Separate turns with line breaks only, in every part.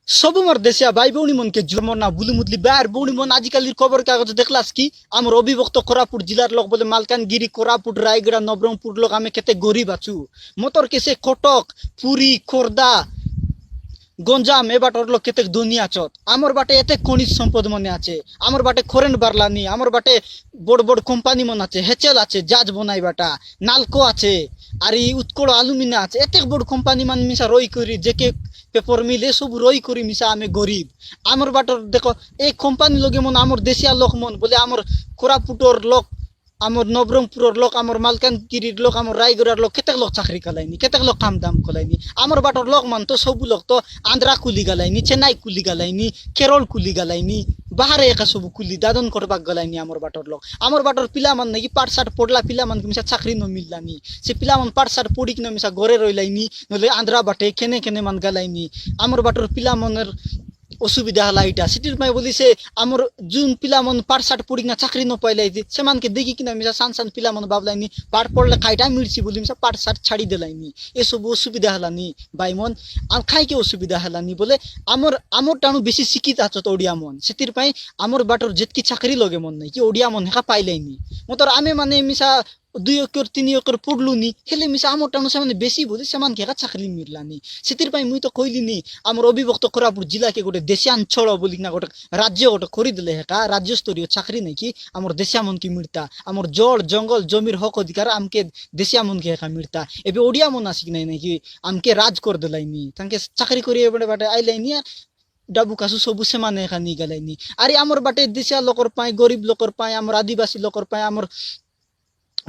सब मोर देशिया भाई भौणी मन के जमना बुलुमुदली बार भौणी मन आजिकाली खबर कागज देखलास कि आमर अविभक्त कोरापुट जिलार लोक बोले मालकानगिरी कोरापुट रायगड़ा नवरंगपुर लोक आमे केते गरीब आछु मोतर केसे कटक पुरी खोर्धा गंजाम ए बाटर लोक केते दुनिया चत आमर बाटे एते खनिज सम्पद मने आछे आमर बाटे खरेन बारलानी आमर बाटे बड़ बड़ कोम्पानी मन आछे हेचेल आछे जाज बनाई बाटा नालको आछे আর এই উৎকল আলুমিনা আছে এত বড় কোম্পানি মান মিশা রই করি জেকে পেপার মিল এসব রই করি মিশা আমি গরিব আমার বাটর দেখো এই কোম্পানি লগে মন আমার দেশিয়া লোক মন বলে আমার কোরাপুটর লোক আমার নবরঙ্গপুরের লোক আমার মালকানগিরির লোক আমার রায়গড়ার লোক কেতেক লোক চাকরি কালাইনি কেতেক লোক কাম দাম কলাইনি আমার বাটর লোক মান তো সব লোক তো আন্ধ্রা কুলি গালাইনি চেন্নাই কুলি গালাইনি কেরল কুলি গালাইনি বাহারে একা সব কুলি দাদন করবাক গলাইনি আমার বাটর পিলা মান নাকি পাট শার্ট পড়লা পিলা মান মিশা চাকরি ন মিললানি সে পিলা মান পাট শার্ট পড়ি কিনা মিশা ঘরে রইলাইনি নলে আন্ধ্রা বাটে কেনে কেনে মান গালাইনি আমার বাটর পিলা মনের অসুবিধা হলা এটা সিটির পাই বলিছে আমার জুন পিলামন পাট শার্ট পড়ি না চাকরি ন পাইলাইছি সেমানকে দেখি কিনা মিশা সান সান পিলামন বাবলাইনি পাট পড়লে খাইটা মিলছি বলি মিশা পাট শার্ট ছাড়ি দিলাইনি এসব অসুবিধা হলানি বাইমন আর খাইকে অসুবিধা হলানি বলে আমার টানু বেশি শিক্ষিত আছো তো ওড়িয়া মন সেটির পাই আমার বাটর যেতকি চাকরি লগে মন নাই কি ওড়িয়া মন হেকা পাইলাইনি মতর আমি মানে মিশা 2 একর 3 একর পড়লুনি হেলে মিশা আমার টানু সেমানে বেশি বলি সেমানকে হেকা চাকরি মিললানি সেটির পাই মুই তো কইলিনি আমার অবিভক্ত কোরাপুট জেলাকে গোটে দেশিয়াঞ্চল বলি না গোটে রাজ্য গোটে করে দিলে হেকা রাজ্যস্তরীয় চাকরি নাকি আমার দেশিয়া মন কি মিলতা আমার জল জঙ্গল জমির হক অধিকার আমকে দেশিয়া মন কি হেকা মিলতা এবে ওড়িয়া মন আসি নাই নাকি আমকে রাজ করে দিলাইনি তাকে চাকরি করি এবারে বাটে আইলাইনি ডাবু কাছু সবু সেমানে একা নি গেলাইনি আরে আমার বাটে দেশিয়া লোকর পাই গরিব লোকর পাই আমার আদিবাসী লোকর পাই আমার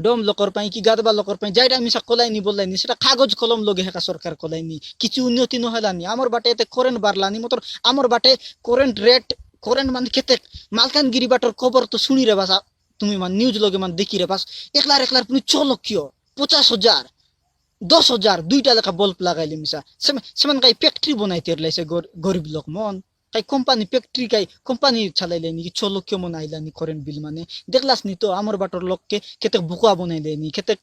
ডোম লোকর পাই কি গাদবা লোকর পাই যাইটা মিশা কলাইনি বললাইনি সেটা কাগজ কলম লগে হেকা সরকার কলাইনি কিছু উন্নতি নহলানি আমার বাটে এতে কারেন্ট বাড়লানি মতর আমার বাটে কারেন্ট রেট কারেন্ট মানে কেতে মালকানগিরি বাটর খবর তো শুনি রে বাস তুমি মান নিউজ লগে মান দেখি রে বাস একলার একলার তুমি 6 লক্ষ 50,000 10,000 দুইটা লেখা বল্ব লাগাইলি মিশা সেমান কাই ফ্যাক্টরি বানাইতে লাইছে গরিব লোক মন কাই কোম্পানি ফ্যাক্টরি কাই কোম্পানি চালাইলেনি কি 6 লক্ষ মন আইলানি কারেন্ট বিল মানে দেখলাস নি তো আমার বাটর লোককে কেতে বুকা বানাইলেনি কেতে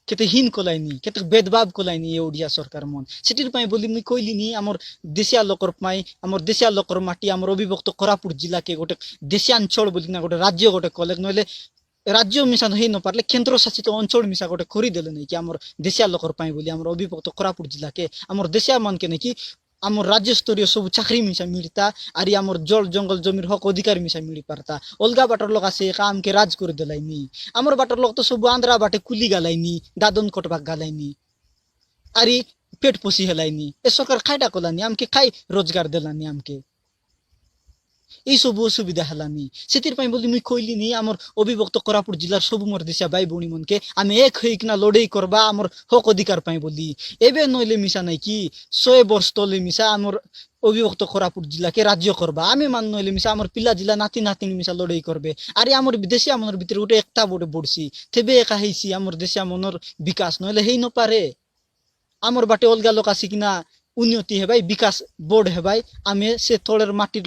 কেতে হীন কলাইনি কেতে বেদভাব কলাইনি এ ওড়িয়া সরকার মন সেটির পাই বলি মুই কইলিনি আমার দেশিয়া লোকর পাই আমার দেশিয়া লোকর মাটি আমার অবিভক্ত কোরাপুট জেলাকে গোটে দেশিয়াঞ্চল বলি না গোটে রাজ্য গোটে কলেজ নইলে রাজ্য মিশা হই ন পারলে কেন্দ্র শাসিত অঞ্চল মিশা গোটে করি দেলে নাকি আমার দেশিয়া লোকর পাই বলি আমার অবিভক্ত কোরাপুট জেলাকে আমার দেশিয়া মানকে নাকি আমার রাজ্যস্তরীয় সব চাকরি মিশা মিলতা আর আমার জল জঙ্গল জমির হক অধিকার মিশা মিলি পারতা অলগা বাটার লোক আছে কামকে রাজ করে দিলাইনি আমার বাটার লোক তো সব আন্ধ্রা বাটে কুলি গালাইনি দাদন কটবাক গালাইনি আর পেট পুষি হেলাইনি এ সরকার খাইটা কলানি আমকে খাই রোজগার দিলানি আমকে এইসব অসুবিধা হেলানি সেটির পাই বলি মুই কইলিনি আমার অবিভক্ত কোরাপুট জেলার সব মোর দেশিয়া ভাই ভৌণী মনকে আমি এক হই কিনা লড়াই করবা আমার হক অধিকার পাই বলি এবে নইলে মিশা নাই কি 100 বর্ষ তলে মিশা আমার অবিভক্ত কোরাপুট জেলাকে রাজ্য করবা আমি মান নইলে মিশা আমার পিলা জেলা নাতি নাতিন মিশা লড়াই করবে আরে আমার দেশিয়া মনের ভিতরে উঠে একটা বড়ে বড়ছি তেবে একা হইছি আমার দেশিয়া মনের বিকাশ নইলে হেই নপারে আমার বাটে অলগা লোক আছে কিনা উন্নতি হেবাই বিকাশ বোর্ড হেবাই আমি সে তলের মাটি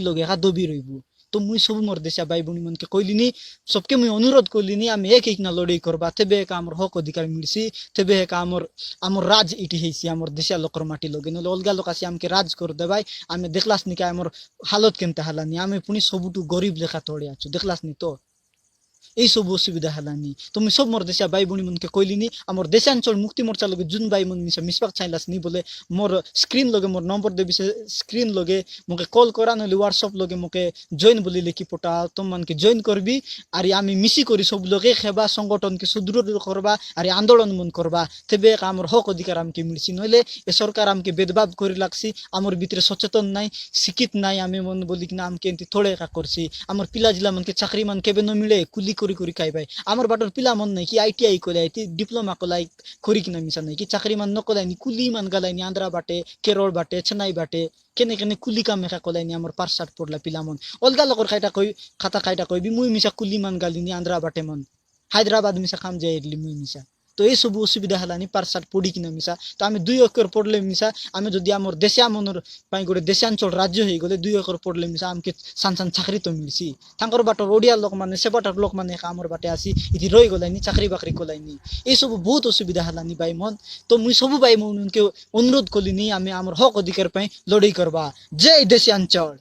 লগে একা দবি রইব তো মুই সব মোর দেশা ভাই ভৌণী মনকে কইলিনি সবকে মুই অনুরোধ করলিনি আমি এক এক না লড়াই করবা তেবে একা আমার হক অধিকার মিলছি তেবে একা আমার রাজ ইটি হইছি আমার দেশা লোকর মাটি লগে নলে অলগা লোক আছে আমকে রাজ করে দেবাই আমি দেখলাস নি কা আমার হালত কেনতে হালানি আমি পুনি সবুটু গরিব লেখা তড়ে আছো দেখলাস নি তো এইসব অসুবিধা হেলানি তুমি সব মোর দেশিয়া ভাই ভৌণী মনকে কইলিনি আমার দেশাঞ্চল মুক্তি মোর্চা লগে জুন ভাই মন মিশা মিশবাক চাইলাস নি বলে মোর স্ক্রিন লগে মোর নম্বর দেবি স্ক্রিন লগে মোকে কল করা নইলে হোয়াটসঅ্যাপ লগে মোকে জয়েন বলি লিখি পটা তোমানকে জয়েন করবি আর আমি মিশি করি সব লগে খেবা সংগঠনকে সুদৃঢ় করবা আর আন্দোলন মন করবা তেবে আমার হক অধিকার আমকে মিলছি নইলে এ সরকার আমকে বেদভাব করে লাগছি আমার ভিতরে সচেতন নাই শিক্ষিত নাই আমি মন বলি কিনা আমকে এনতি থোড়ে একা করছি আমার পিলা জেলা মনকে চাকরি মান কেবে ন মিলে কুলি করি করি খাই ভাই আমার বাটর পিলা মন নাই কি আইটিআই কলাই ডিপ্লোমা কলাই করি কিনা মিশা নাই কি চাকরি মান নকলাইনি কুলি মান গালাইনি আন্ধ্রা বাটে কেরল বাটে চেন্নাই বাটে কেনে কেনে কুলি কাম একা কলাইনি আমার পার শার্ট পড়লা পিলা মন অলগা লোকর খাইটা কই খাতা খাইটা কইবি মুই মিশা কুলি মান গালিনি আন্ধ্রা বাটে মন হায়দ্রাবাদ মিশা কাম যাই মুই মিশা तो ये सब असुविधा हलानी पारसाट पढ़िकिना मिसा तो आम 2 अक्षर पढ़ले मिसा आम जदि आमर देशिया मनर गोटे देशांचल राज्य हो गले 2 अक्षर पढ़ले मिसा आमके सान सान चाकरी तो मिलसी तांकर बाटर ओडिया लोक माने से बाटर लोक माने आमर बाटे आसी इति रही गलानी चाकरी बाकरी कलानी ये सब बहुत असुविधा हलानी भाई मन तो मुई सब भाई मन उनके अनुरोध कलिनी आम आमर हक अधिकार लड़ाई करवा जय देशांचल।